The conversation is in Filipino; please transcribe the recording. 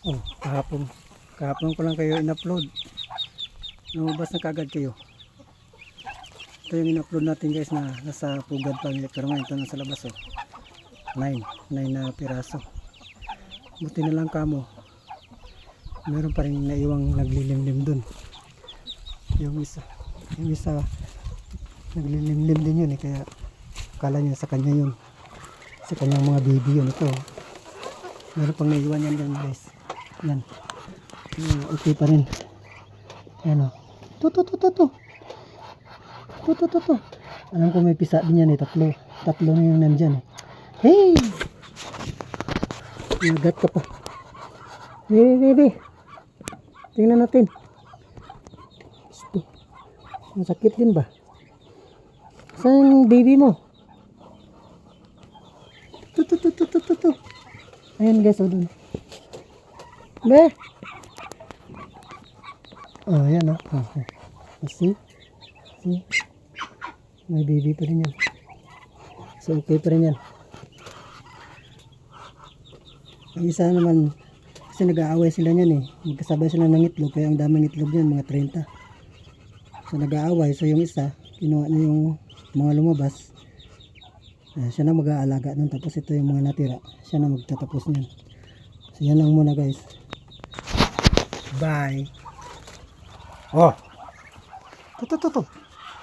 Oh, kahapon ko lang kayo in-upload. Lumabas na kagad kayo. Ito yung in-upload natin guys na nasa pugad pa. Pero ngayon ito nasa labas oh. 9 na piraso. Buti na lang kamo. Meron pa rin naiwang naglilimlim dun. Yung isa naglilimlim din yun eh. Kaya akala niya sa kanya yun. Sa kanyang mga baby yun ito. Meron pang naiwan yan dyan guys. Yan. Okay pa rin. Ayan o. To. Alam ko may pisa din yan eh. Tatlo na yung nandyan eh. Hey! Nagat ka pa. Hey. Tingnan natin. Masakit din ba? Saan yung baby mo? To. Ayan guys, o dun. Be! Oh, ayan o. See? May baby pa rin yan. So, okay pa rin yan. Ang isa naman, kasi nag-aaway sila niyan eh. Magkasabay sila ng itlog, kaya ang daming itlog niyan, mga 30. So, nag-aaway. So, yung isa, kinuha niya yung mga lumabas. Siya na mag-aalaga nun. Tapos ito yung mga natira. Siya na magtatapos niyan. So, yan lang muna guys. Bye! Oh! To.